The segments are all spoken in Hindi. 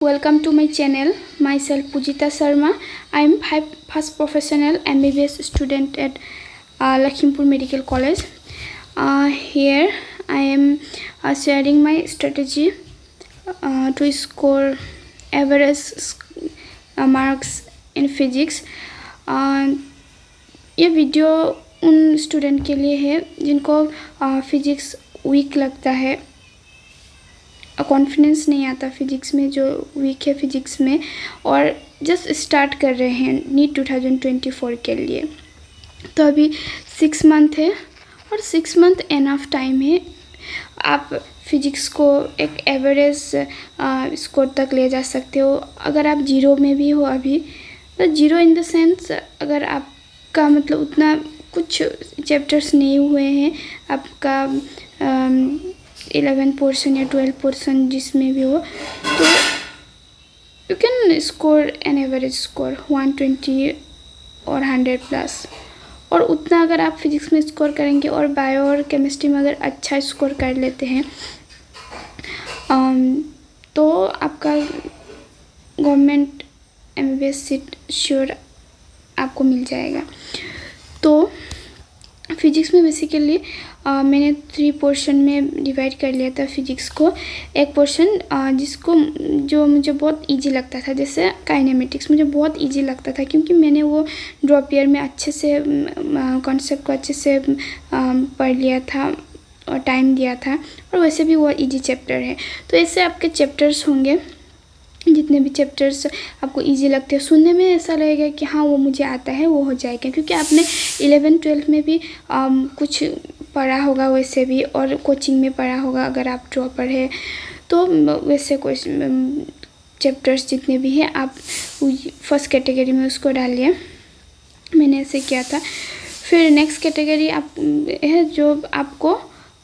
Welcome to my channel. Myself Pujita Sharma. I am first professional MBBS student at Lakhimpur Medical College. Here I am sharing my strategy to score average marks in physics. ये वीडियो उन स्टूडेंट के लिए है जिनको फिजिक्स वीक लगता है, कॉन्फिडेंस नहीं आता फिजिक्स में, जो वीक है फिजिक्स में और जस्ट स्टार्ट कर रहे हैं नीट 2024 के लिए। तो अभी 6 मंथ है और 6 मंथ एनफ टाइम है। आप फिजिक्स को एक एवरेज स्कोर तक ले जा सकते हो। अगर आप जीरो में भी हो अभी, तो जीरो इन द सेंस अगर आपका मतलब उतना कुछ चैप्टर्स नहीं हुए हैं, आपका 11 पोर्शन या 12 पोर्शन जिसमें भी हो, तो you can score an average score 120 और 100 प्लस। और उतना अगर आप फिजिक्स में स्कोर करेंगे और बायो और केमिस्ट्री में अगर अच्छा स्कोर कर लेते हैं तो आपका गवर्नमेंट MBBS सीट श्योर आपको मिल जाएगा। तो फिजिक्स में बेसिकली मैंने 3 पोर्शन में डिवाइड कर लिया था फिजिक्स को। एक पोर्शन जो मुझे बहुत इजी लगता था, जैसे काइनेमेटिक्स मुझे बहुत इजी लगता था क्योंकि मैंने वो ड्रॉप ईयर में अच्छे से कॉन्सेप्ट को अच्छे से पढ़ लिया था और टाइम दिया था, और वैसे भी वो इजी चैप्टर है। तो ऐसे आपके चैप्टर्स होंगे, जितने भी चैप्टर्स आपको इजी लगते हैं, सुनने में ऐसा लगेगा कि हाँ वो मुझे आता है, वो हो जाएगा क्योंकि आपने 11-12 में भी कुछ पढ़ा होगा वैसे भी, और कोचिंग में पढ़ा होगा अगर आप ड्रॉपर है तो। वैसे कोई चैप्टर्स जितने भी हैं आप फर्स्ट कैटेगरी में उसको डालिए। मैंने ऐसे किया था। फिर नेक्स्ट कैटेगरी आप है जो आपको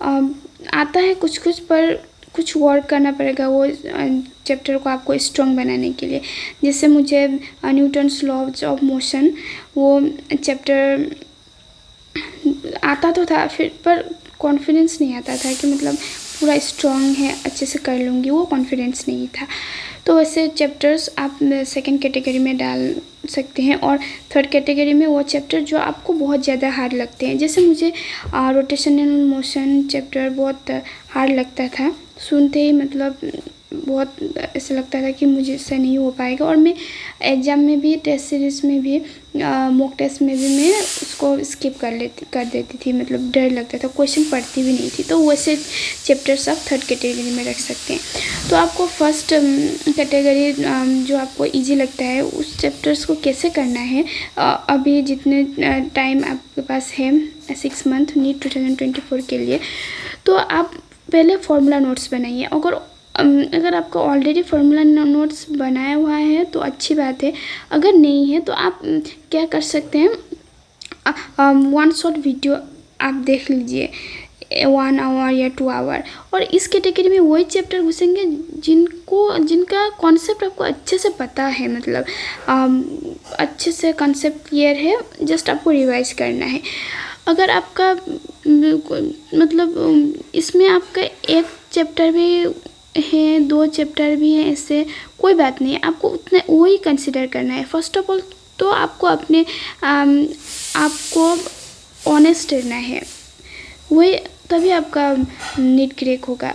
आता है कुछ पर कुछ वर्क करना पड़ेगा वो चैप्टर को आपको स्ट्रॉन्ग बनाने के लिए। जैसे मुझे न्यूटन्स लॉज ऑफ मोशन वो चैप्टर आता तो था, फिर पर कॉन्फिडेंस नहीं आता था कि मतलब पूरा स्ट्रॉन्ग है, अच्छे से कर लूँगी, वो कॉन्फिडेंस नहीं था। तो वैसे चैप्टर्स आप सेकंड कैटेगरी में डाल सकते हैं। और थर्ड कैटेगरी में वो चैप्टर जो आपको बहुत ज़्यादा हार्ड लगते हैं। जैसे मुझे रोटेशनल मोशन चैप्टर बहुत हार्ड लगता था, सुनते ही मतलब बहुत ऐसा लगता था कि मुझे इससे नहीं हो पाएगा। और मैं एग्ज़ाम में भी, टेस्ट सीरीज़ में भी, मॉक टेस्ट में भी मैं उसको स्किप कर देती थी, मतलब डर लगता था, क्वेश्चन पढ़ती भी नहीं थी। तो वैसे चैप्टर्स आप थर्ड कैटेगरी में रख सकते हैं। तो आपको फर्स्ट कैटेगरी जो आपको इजी लगता है उस चैप्टर्स को कैसे करना है, अभी जितने टाइम आपके पास है 6 मंथ नीट 2024 के लिए, तो आप पहले फार्मूला नोट्स बनाइए। अगर आपका ऑलरेडी फार्मूला नोट्स बनाया हुआ है तो अच्छी बात है, अगर नहीं है तो आप क्या कर सकते हैं, 1 शॉर्ट वीडियो आप देख लीजिए 1 आवर या 2 आवर। और इस कैटेगरी में वही चैप्टर घुसेंगे जिनका कॉन्सेप्ट आपको अच्छे से पता है, मतलब अच्छे से कॉन्सेप्ट क्लियर है, जस्ट आपको रिवाइज करना है। अगर आपका मतलब इसमें आपका एक चैप्टर भी है, 2 चैप्टर भी हैं, ऐसे कोई बात नहीं है, आपको उतने वही कंसिडर करना है। फर्स्ट ऑफ ऑल तो आपको अपने आपको ऑनेस्ट रहना है, वही तभी आपका नीट क्रैक होगा।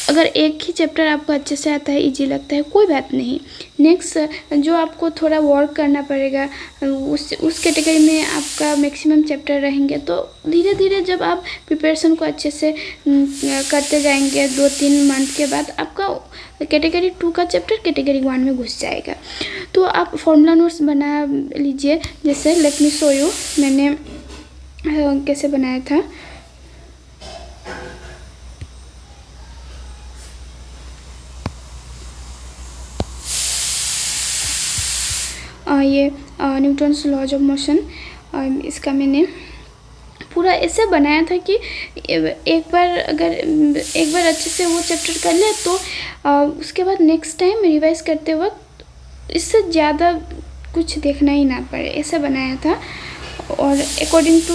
अगर एक ही चैप्टर आपको अच्छे से आता है, इजी लगता है, कोई बात नहीं। नेक्स्ट जो आपको थोड़ा वर्क करना पड़ेगा उस कैटेगरी में आपका मैक्सिमम चैप्टर रहेंगे। तो धीरे धीरे जब आप प्रिपरेशन को अच्छे से करते जाएंगे 2-3 मंथ के बाद आपका कैटेगरी 2 का चैप्टर कैटेगरी 1 में घुस जाएगा। तो आप फॉर्मूला नोट्स बना लीजिए। जैसे लेट मी शो यू, मैंने कैसे बनाया था। ये न्यूटन्स लॉज ऑफ मोशन, इसका मैंने पूरा ऐसे बनाया था कि एक बार अच्छे से वो चैप्टर कर ले तो उसके बाद नेक्स्ट टाइम रिवाइज करते वक्त इससे ज़्यादा कुछ देखना ही ना पड़े, ऐसे बनाया था। और अकॉर्डिंग टू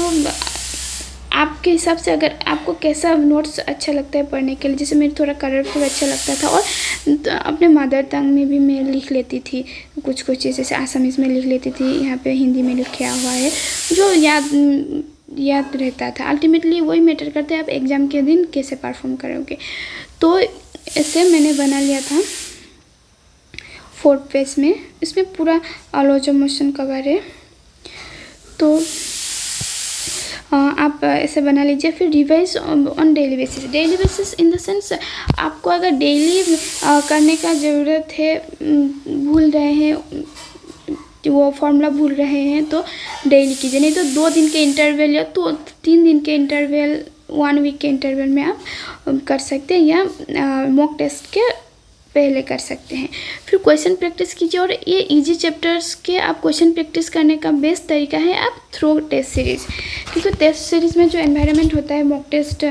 आपके हिसाब से अगर आपको कैसा नोट्स अच्छा लगता है पढ़ने के लिए, जैसे मेरे थोड़ा कलरफुल अच्छा लगता था, और अपने मदर टंग में भी मैं लिख लेती थी कुछ कुछ चीज़, जैसे आसामीज़ में लिख लेती थी, यहाँ पे हिंदी में लिखा हुआ है जो याद रहता था। अल्टीमेटली वही मैटर करता है आप एग्ज़ाम के दिन कैसे परफॉर्म करोगे। तो ऐसे मैंने बना लिया था 4 पेज में, इसमें पूरा ऑल मोशन कवर है। तो आप ऐसे बना लीजिए। फिर revise on daily basis in the sense आपको अगर डेली करने का ज़रूरत है, भूल रहे हैं वो फॉर्मूला भूल रहे हैं तो डेली कीजिए, नहीं तो 2 दिन के इंटरवल या तो 3 दिन के इंटरवल, 1 वीक के इंटरवल में आप कर सकते हैं, या मॉक टेस्ट के पहले कर सकते हैं। फिर क्वेश्चन प्रैक्टिस कीजिए, और ये इजी चैप्टर्स के आप क्वेश्चन प्रैक्टिस करने का बेस्ट तरीका है आप थ्रू टेस्ट सीरीज़, क्योंकि टेस्ट सीरीज़ में जो एनवायरनमेंट होता है मॉक टेस्ट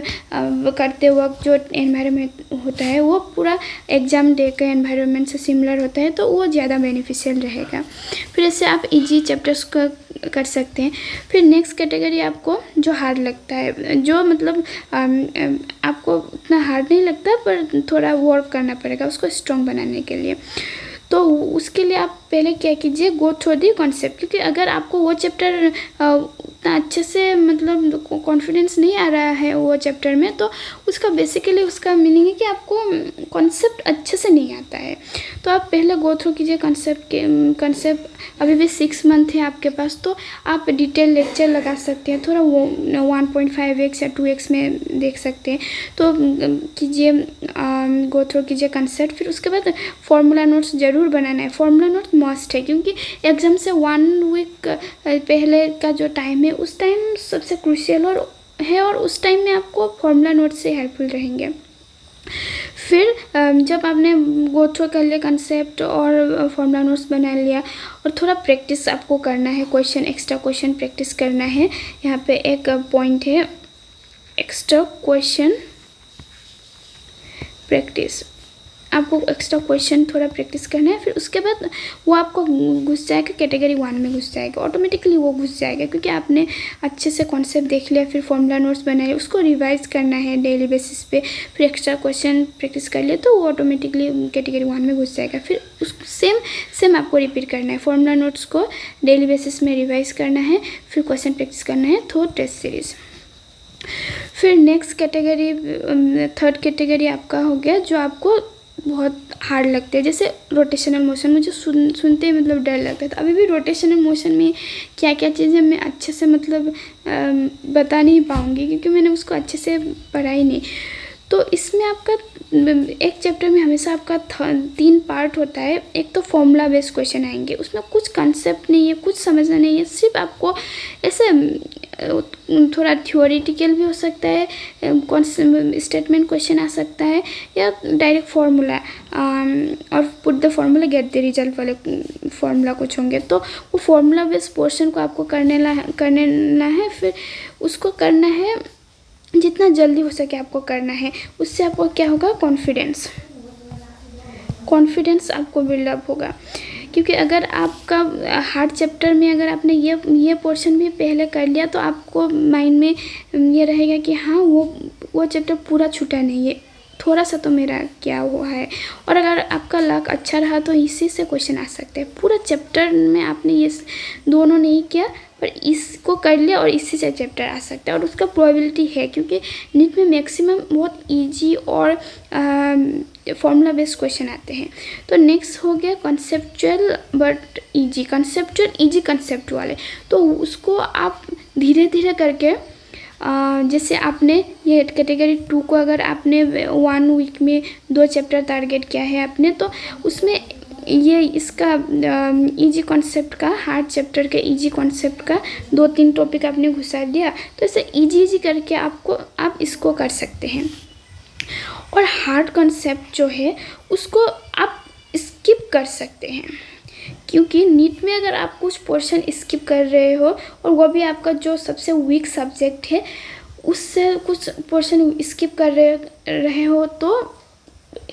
करते वक्त जो एनवायरनमेंट होता है वो पूरा एग्ज़ाम डे के एनवायरनमेंट से सिमिलर होता है, तो वो ज़्यादा बेनिफिशियल रहेगा। फिर ऐसे आप इजी चैप्टर्स को कर सकते हैं। फिर नेक्स्ट कैटेगरी आपको जो हार्ड लगता है, जो मतलब आपको उतना हार्ड नहीं लगता पर थोड़ा वर्क करना पड़ेगा उसको स्ट्रॉन्ग बनाने के लिए, तो उसके लिए आप पहले क्या कीजिए, गो थ्रू दी कॉन्सेप्ट, क्योंकि अगर आपको वो चैप्टर उतना अच्छे से मतलब कॉन्फिडेंस नहीं आ रहा है वो चैप्टर में, तो उसका बेसिकली उसका मीनिंग है कि आपको कॉन्सेप्ट अच्छे से नहीं आता है। तो आप पहले गो थ्रू कीजिए कॉन्सेप्ट। अभी भी 6 मंथ है आपके पास, तो आप डिटेल लेक्चर लगा सकते हैं, थोड़ा वो 1.5x या 2x में देख सकते हैं। तो कीजिए, गो थ्रू कीजिए कंसेप्ट। फिर उसके बाद फॉर्मूला नोट्स ज़रूर बनाना है। फॉर्मूला नोट्स मस्ट है, क्योंकि एग्ज़ाम से 1 वीक पहले का जो टाइम है उस टाइम सबसे क्रूशियल और उस टाइम में आपको फॉर्मूला नोट्स से हेल्पफुल रहेंगे। फिर जब आपने गो थ्रू कर लिया कंसेप्ट और फॉर्मूला नोट्स बना लिया, और थोड़ा प्रैक्टिस आपको करना है, एक्स्ट्रा क्वेश्चन प्रैक्टिस करना है। यहाँ पे एक पॉइंट है एक्स्ट्रा क्वेश्चन प्रैक्टिस, आपको एक्स्ट्रा क्वेश्चन थोड़ा प्रैक्टिस करना है। फिर उसके बाद वो आपको घुस जाएगा कैटेगरी 1 में घुस जाएगा, ऑटोमेटिकली वो घुस जाएगा, क्योंकि आपने अच्छे से कॉन्सेप्ट देख लिया। फिर फॉर्मूला नोट्स बनाए, उसको रिवाइज करना है डेली बेसिस पे, फिर एक्स्ट्रा क्वेश्चन प्रैक्टिस कर लिया तो वो ऑटोमेटिकली कैटेगरी 1 में घुस जाएगा। फिर उस सेम आपको रिपीट करना है, फॉर्मूला नोट्स को डेली बेसिस में रिवाइज करना है, फिर क्वेश्चन प्रैक्टिस करना है थ्रू टेस्ट सीरीज़। फिर नेक्स्ट कैटेगरी, 3rd कैटेगरी आपका हो गया जो आपको बहुत हार्ड लगते हैं, जैसे रोटेशनल मोशन। मुझे सुनते ही मतलब डर लगता था। अभी भी रोटेशनल मोशन में क्या क्या चीज़ें मैं अच्छे से मतलब बता नहीं पाऊँगी, क्योंकि मैंने उसको अच्छे से पढ़ा ही नहीं। तो इसमें आपका एक चैप्टर में हमेशा आपका 3 पार्ट होता है। एक तो फॉर्मूला बेस्ड क्वेश्चन आएंगे, उसमें कुछ कंसेप्ट नहीं है, कुछ समझना नहीं है, सिर्फ आपको ऐसे थोड़ा थ्योरेटिकल भी हो सकता है, स्टेटमेंट क्वेश्चन आ सकता है, या डायरेक्ट फार्मूला और put the formula get the result वाले फार्मूला कुछ होंगे। तो वो फार्मूला बेस्ड पोर्शन को आपको करना है। फिर उसको करना है जितना जल्दी हो सके आपको करना है। उससे आपको क्या होगा, कॉन्फिडेंस आपको बिल्डअप होगा। क्योंकि अगर आपका हार्ड चैप्टर में अगर आपने ये पोर्शन भी पहले कर लिया तो आपको माइंड में ये रहेगा कि हाँ वो चैप्टर पूरा छूटा नहीं है, थोड़ा सा तो मेरा क्या हुआ है। और अगर आपका लक अच्छा रहा तो इसी से क्वेश्चन आ सकते हैं। पूरा चैप्टर में आपने ये दोनों नहीं किया पर इसको कर लिया और इसी से चैप्टर आ सकता है, और उसका प्रोबेबिलिटी है, क्योंकि नीट में मैक्सिमम बहुत इजी और फॉर्मूला बेस्ड क्वेश्चन आते हैं। तो नेक्स्ट हो गया कॉन्सेप्चुअल बट इजी, कंसेप्ट वाले। तो उसको आप धीरे धीरे करके जैसे आपने ये कैटेगरी 2 को अगर आपने 1 वीक में 2 चैप्टर टारगेट किया है आपने, तो उसमें ये इसका इजी कॉन्सेप्ट का, हार्ड चैप्टर के इजी कॉन्सेप्ट का 2-3 टॉपिक आपने घुसा दिया, तो ऐसे इजी करके आप इसको कर सकते हैं। और हार्ड कॉन्सेप्ट जो है उसको आप स्किप कर सकते हैं, क्योंकि नीट में अगर आप कुछ पोर्शन स्किप कर रहे हो और वो भी आपका जो सबसे वीक सब्जेक्ट है उससे कुछ पोर्शन स्किप कर रहे हो, तो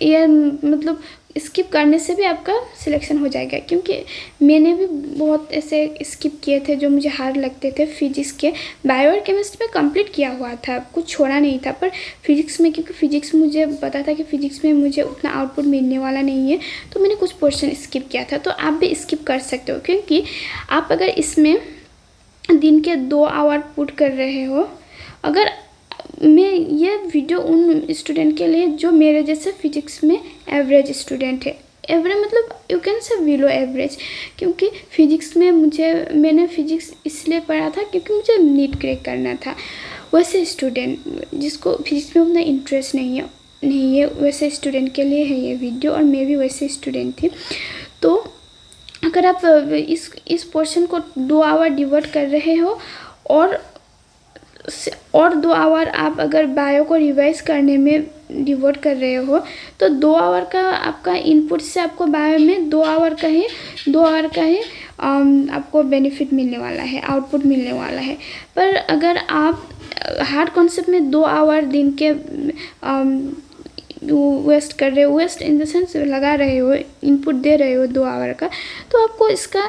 ये मतलब स्किप करने से भी आपका सिलेक्शन हो जाएगा, क्योंकि मैंने भी बहुत ऐसे स्किप किए थे जो मुझे हार्ड लगते थे फिजिक्स के। बायो और केमिस्ट्री में कंप्लीट किया हुआ था, कुछ छोड़ा नहीं था, पर फिजिक्स में, क्योंकि फिजिक्स मुझे पता था कि फिजिक्स में मुझे उतना आउटपुट मिलने वाला नहीं है, तो मैंने कुछ पोर्शन स्किप किया था। तो आप भी स्किप कर सकते हो, क्योंकि आप अगर इसमें दिन के 2 आवर पुट कर रहे हो, अगर मैं ये वीडियो उन स्टूडेंट के लिए जो मेरे जैसे फिजिक्स में एवरेज स्टूडेंट है, एवरेज मतलब you can say below average, क्योंकि फिजिक्स में मैंने फिजिक्स इसलिए पढ़ा था क्योंकि मुझे नीट क्रैक करना था। वैसे स्टूडेंट जिसको फिजिक्स में उतना इंटरेस्ट नहीं है वैसे स्टूडेंट के लिए है ये वीडियो, और मैं भी वैसे स्टूडेंट थी। तो अगर आप इस पोर्शन को 2 आवर डिवोट कर रहे हो और 2 आवर आप अगर बायो को रिवाइज करने में डिवोट कर रहे हो, तो 2 आवर का आपका इनपुट से आपको बायो में 2 आवर का ही आपको बेनिफिट मिलने वाला है, आउटपुट मिलने वाला है। पर अगर आप हार्ड कॉन्सेप्ट में 2 आवर दिन के वेस्ट कर रहे हो, वेस्ट इन द सेंस लगा रहे हो, इनपुट दे रहे हो 2 आवर का, तो आपको इसका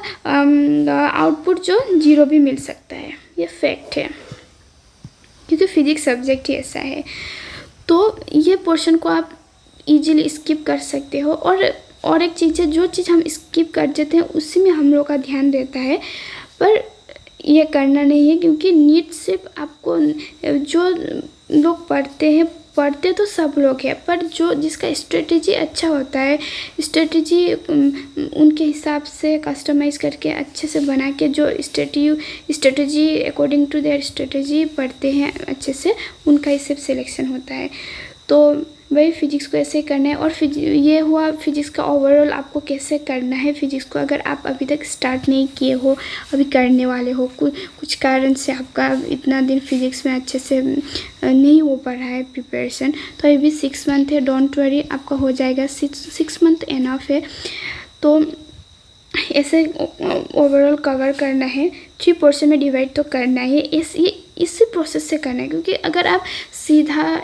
आउटपुट जो 0 भी मिल सकता है। ये फैक्ट है, क्योंकि फिजिक्स सब्जेक्ट ही ऐसा है। तो ये पोर्शन को आप इजीली स्किप कर सकते हो। और एक चीज़ है, जो चीज़ हम स्किप कर देते हैं उसी में हम लोग का ध्यान रहता है, पर ये करना नहीं है, क्योंकि नीट सिर्फ आपको, जो लोग पढ़ते तो सब लोग हैं, पर जिसका स्ट्रेटेजी अच्छा होता है, स्ट्रेटेजी उनके हिसाब से कस्टमाइज़ करके अच्छे से बना के, जो strategy according to their strategy पढ़ते हैं अच्छे से, उनका ही सिर्फ सिलेक्शन होता है। तो वही फिजिक्स को ऐसे ही करना है। और ये हुआ फिजिक्स का ओवरऑल आपको कैसे करना है फिजिक्स को। अगर आप अभी तक स्टार्ट नहीं किए हो, अभी करने वाले हो, कुछ कारण से आपका इतना दिन फिजिक्स में अच्छे से नहीं हो पा रहा है प्रिपरेशन, तो अभी 6 मंथ है, डोंट वरी, आपका हो जाएगा। 6 मंथ एनफ है। तो ऐसे ओवरऑल कवर करना है, 3 पोर्शन में डिवाइड तो करना है। इसी प्रोसेस से करना है, क्योंकि अगर आप सीधा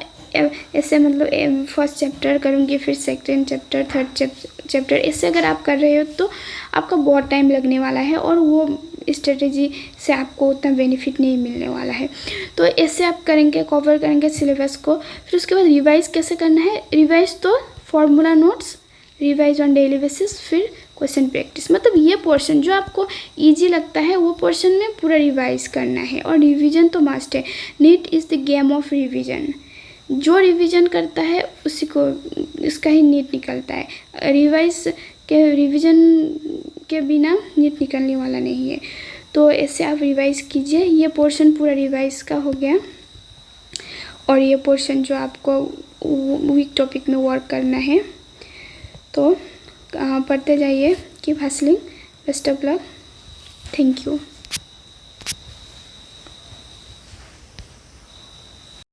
ऐसे मतलब फर्स्ट चैप्टर करूँगी, फिर सेकंड चैप्टर, थर्ड चैप्टर, ऐसे अगर आप कर रहे हो तो आपका बहुत टाइम लगने वाला है, और वो स्ट्रेटेजी से आपको उतना बेनिफिट नहीं मिलने वाला है। तो ऐसे आप करेंगे, कवर करेंगे सिलेबस को। फिर उसके बाद रिवाइज़ कैसे करना है, रिवाइज़ तो formula notes, revise on daily basis, फिर क्वेश्चन प्रैक्टिस। मतलब ये पोर्शन जो आपको इजी लगता है वो पोर्शन में पूरा रिवाइज करना है, और रिवीजन तो मस्ट है। NEET is the game of revision. जो रिवीजन करता है उसी को इसका ही नीट निकलता है। रिवीजन के बिना नीट निकलने वाला नहीं है। तो ऐसे आप रिवाइज कीजिए। ये पोर्शन पूरा रिवाइज का हो गया, और ये पोर्शन जो आपको वीक टॉपिक में वर्क करना है, तो पढ़ते जाइए। Keep hustling, best of luck, thank you.